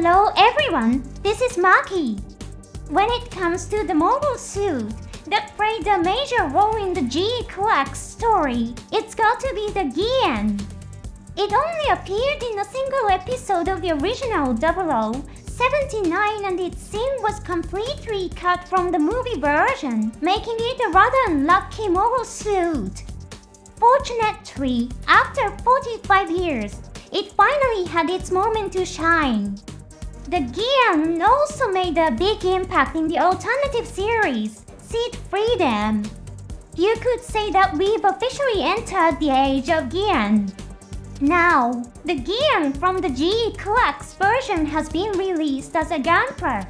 Hello everyone, this is Maki. When it comes to the mobile suit that played a major role in the GQuuuuuuX story, it's got to be the GYAN. It only appeared in a single episode of the original 0079 and its scene was completely cut from the movie version, making it a rather unlucky mobile suit. Fortunately, after 45 years, it finally had its moment to shine. The GYAN also made a big impact in the alternative series, Seed Freedom. You could say that we've officially entered the age of GYAN. Now, the GYAN from the GQuuuuuuX version has been released as a GUNPA.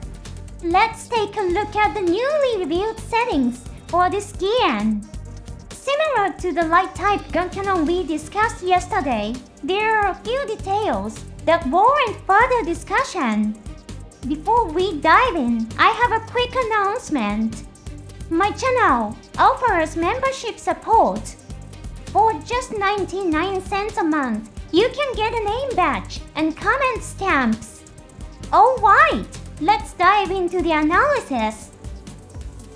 Let's take a look at the newly revealed settings for this GYAN. Similar to the light-type gun cannon we discussed yesterday, there are a few details that warrant further discussion. Before we dive in, I have a quick announcement. My channel offers membership support. For just 99 cents a month, you can get a name badge and comment stamps. Alright, let's dive into the analysis.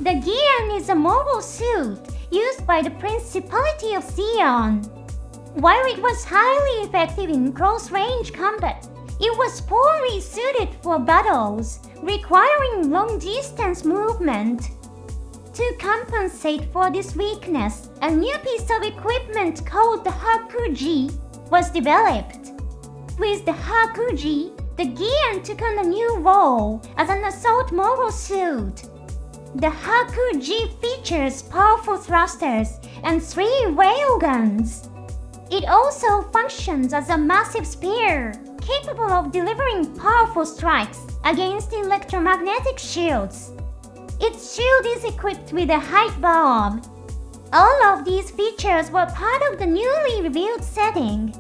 The GYAN is a mobile suit used by the Principality of Xi'an. While it was highly effective in close-range combat, it was poorly suited for battles, requiring long-distance movement. To compensate for this weakness, a new piece of equipment called the HAKUJI was developed. With the HAKUJI, the GYAN took on a new role as an assault mobile suit. The HAKUJI features powerful thrusters and 3 railguns. It also functions as a massive spear, capable of delivering powerful strikes against electromagnetic shields. Its shield is equipped with a height bomb. All of these features were part of the newly revealed setting.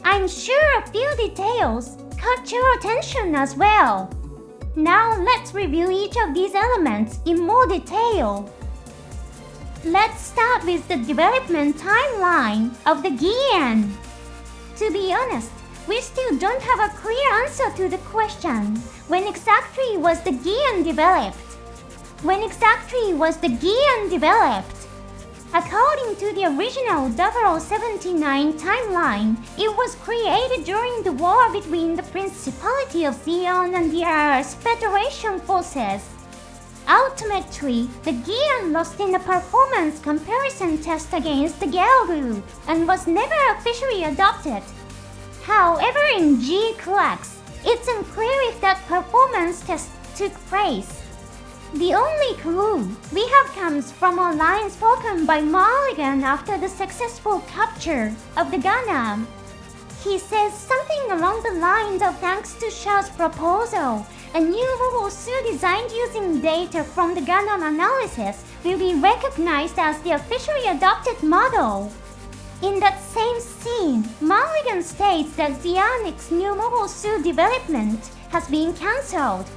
I'm sure a few details caught your attention as well. Now let's review each of these elements in more detail. Let's start with the development timeline of the GYAN. To be honest, we still don't have a clear answer to the question, when exactly was the GYAN developed? When exactly was the GYAN developed? According to the original 0079 timeline, it was created during the war between the Principality of Xi'an and the Earth's Federation forces. Ultimately, the GYAN lost in a performance comparison test against the GYAN and was never officially adopted. However, in GQuuuuuuX, it's unclear if that performance test took place. The only clue we have comes from a line spoken by Mulligan after the successful capture of the GUNDAM. He says something along the lines of thanks to Shah's proposal, a new mobile suit designed using data from the GUNDAM analysis will be recognized as the officially adopted model. In that same scene, Mulligan states that Xianic's new mobile suit development has been cancelled.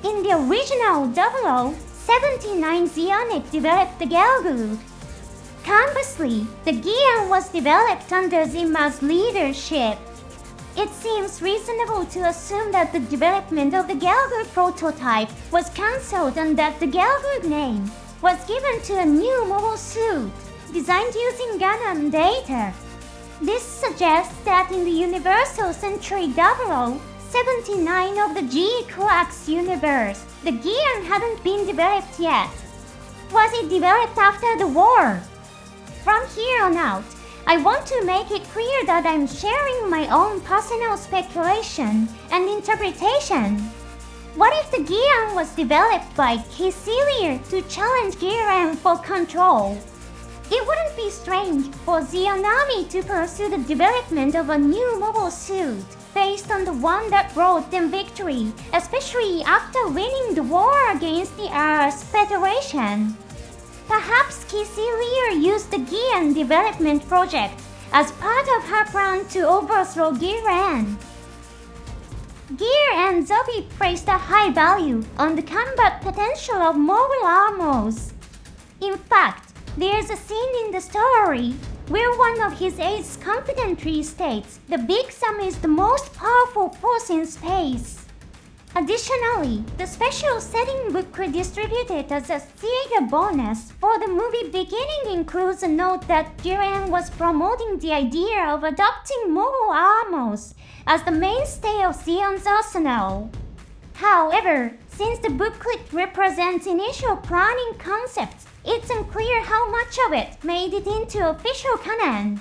In the original 0079, Xianic developed the GYAN. Conversely, the GYAN was developed under Zima's leadership. It seems reasonable to assume that the development of the GYAN prototype was cancelled and that the GYAN name was given to a new mobile suit designed using GUNDAM data. This suggests that in the Universal Century 0079 of the GQuuuuuuX universe, the GYAN hadn't been developed yet. Was it developed after the war? From here on out, I want to make it clear that I'm sharing my own personal speculation and interpretation. What if the GYAN was developed by Kisilier to challenge GYAN for control? It wouldn't be strange for Xianami to pursue the development of a new mobile suit based on the one that brought them victory, especially after winning the war against the Earth's Federation. Perhaps Kisilier used the GYAN development project as part of her plan to overthrow GYAN. GYAN Zombie placed a high value on the combat potential of mobile armors. In fact, there's a scene in the story where one of his aides confidently states the Big Sam is the most powerful force in space. Additionally, the special setting booklet distributed as a theater bonus for the movie beginning includes a note that GYAN was promoting the idea of adopting mobile armors as the mainstay of GYAN's arsenal. However, since the booklet represents initial planning concepts, it's unclear how much of it made it into official canon.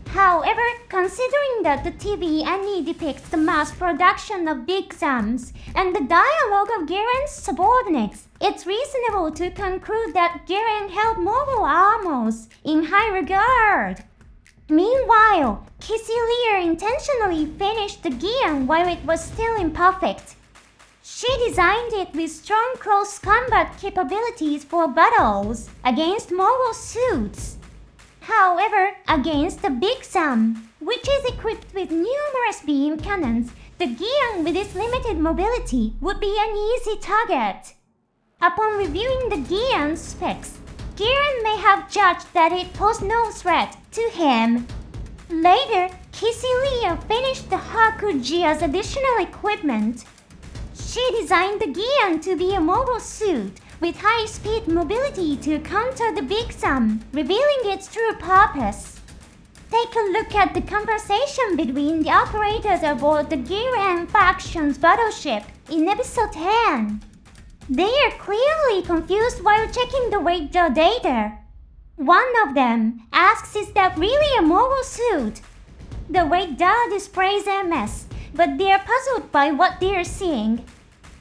However, considering that the TV anime depicts the mass production of big exams and the dialogue of GYAN's subordinates, it's reasonable to conclude that GYAN held mobile armors in high regard. Meanwhile, Kissy Lear intentionally finished the GYAN while it was still imperfect. She designed it with strong close combat capabilities for battles against mobile suits. However, against the Big Sam, which is equipped with numerous beam cannons, the GYAN with its limited mobility would be an easy target. Upon reviewing the GYAN specs, GYAN may have judged that it posed no threat to him. Later, Kissy Leah finished the HAKUJI as additional equipment. She designed the GYAN to be a mobile suit with high-speed mobility to counter the Big Sam, revealing its true purpose. Take a look at the conversation between the operators aboard the GYAN faction's battleship in episode 10. They are clearly confused while checking the radar data. One of them asks, "Is that really a mobile suit?" The radar displays MS, but they are puzzled by what they are seeing.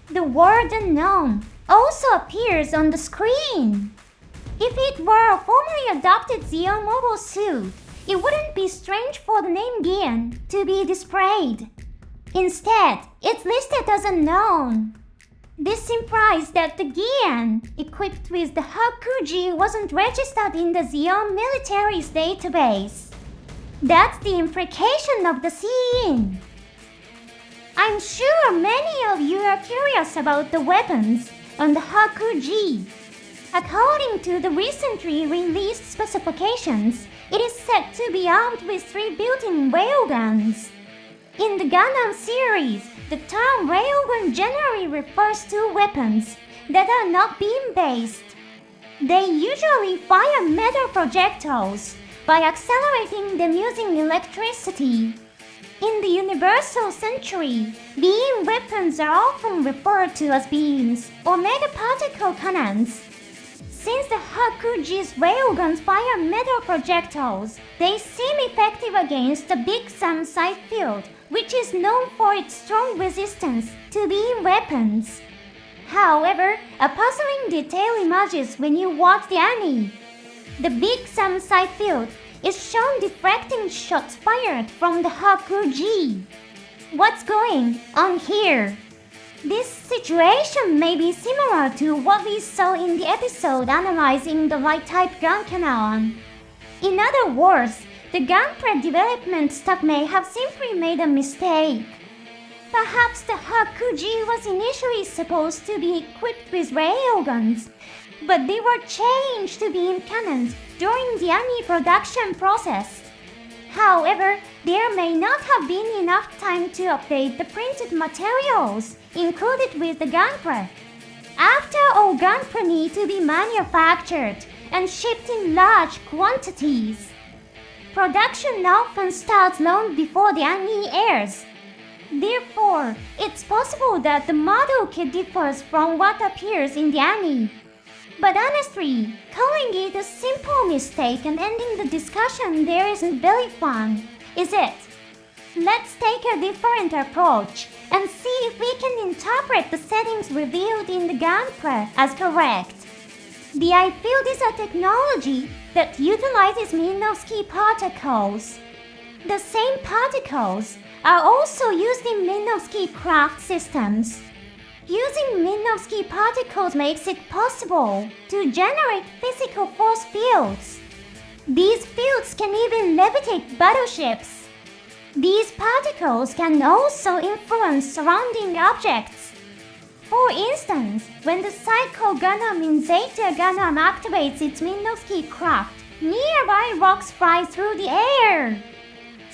The word unknown also appears on the screen. If it were a formerly adopted GYAN mobile suit, it wouldn't be strange for the name GYAN to be displayed. Instead, it's listed as unknown. This implies that the GYAN equipped with the HAKUJI wasn't registered in the GYAN military's database. That's the implication of the scene. I'm sure many of you are curious about the weapons on the HAKUJI. According to the recently released specifications, it is said to be armed with 3 built-in railguns. In the Gundam series, the term railgun generally refers to weapons that are not beam-based. They usually fire metal projectiles by accelerating them using electricity. In the Universal Century, beam weapons are often referred to as beams or megaparticle cannons. Since the HAKUJI's railguns fire metal projectiles, they seem effective against the Big Sam side field, which is known for its strong resistance to beam weapons. However, a puzzling detail emerges when you watch the anime. The Big Sam side field is shown deflecting shots fired from the HAKUJI. What's going on here? This situation may be similar to what we saw in the episode analyzing the light-type gun cannon. In other words, the gunpla development staff may have simply made a mistake. Perhaps the HAKUJI was initially supposed to be equipped with railguns, but they were changed to beam cannons during the anime production process. However, there may not have been enough time to update the printed materials included with the gunpla. After all gunpla need to be manufactured and shipped in large quantities, production often starts long before the anime airs. Therefore, it's possible that the model kit differs from what appears in the anime. But honestly, calling it a simple mistake and ending the discussion there isn't very fun, is it? Let's take a different approach and see if we can interpret the settings revealed in the gunpla as correct. The eye field is a technology that utilizes Minovsky particles. The same particles are also used in Minovsky craft systems. Using Minovsky particles makes it possible to generate physical force fields. These fields can even levitate battleships. These particles can also influence surrounding objects. For instance, when the Psycho Gundam in Zeta Gundam activates its Minovsky craft, nearby rocks fly through the air.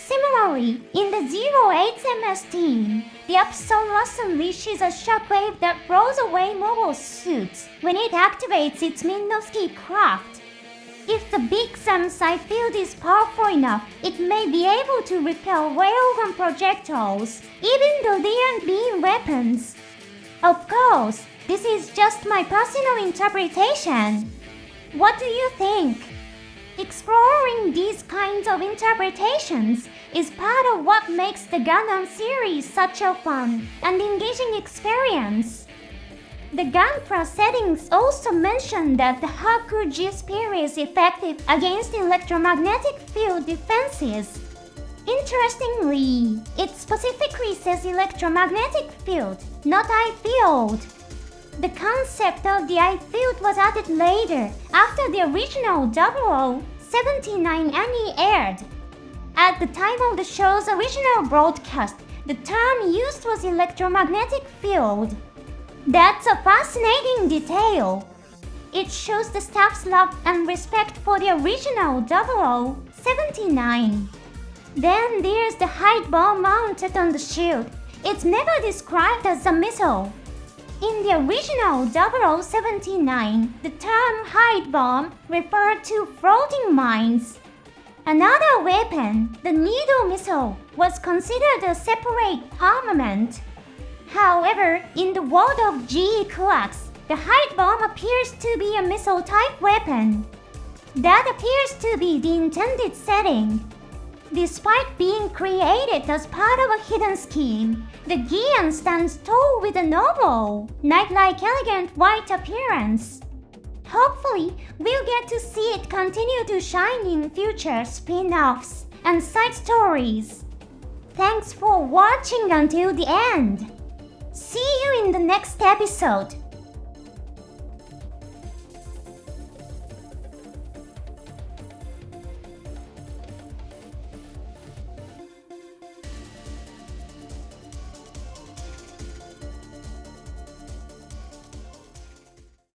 Similarly, in the 08MS team, the Epsilon unleashes a shockwave that blows away mobile suits when it activates its Minovsky craft. If the big Samsai field is powerful enough, it may be able to repel railgun projectiles, even though they aren't being weapons. Of course, this is just my personal interpretation. What do you think? Exploring these kinds of interpretations is part of what makes the Gundam series such a fun and engaging experience. The GUN settings also mention that the HAKUJI spear is effective against electromagnetic field defenses. Interestingly, it specifically says electromagnetic field, not eye field. The concept of the eye field was added later, after the original 0079 anime aired. At the time of the show's original broadcast, the term used was electromagnetic field. That's a fascinating detail. It shows the staff's love and respect for the original 0079. Then there's the hide bomb mounted on the shield. It's never described as a missile. In the original 0079, the term hide bomb referred to floating mines. Another weapon, the needle missile, was considered a separate armament. However, in the world of GQuuuuuuX, the hide bomb appears to be a missile-type weapon. That appears to be the intended setting. Despite being created as part of a hidden scheme, the GYAN stands tall with a noble, knight-like elegant white appearance. Hopefully, we'll get to see it continue to shine in future spin-offs and side stories. Thanks for watching until the end. See you in the next episode.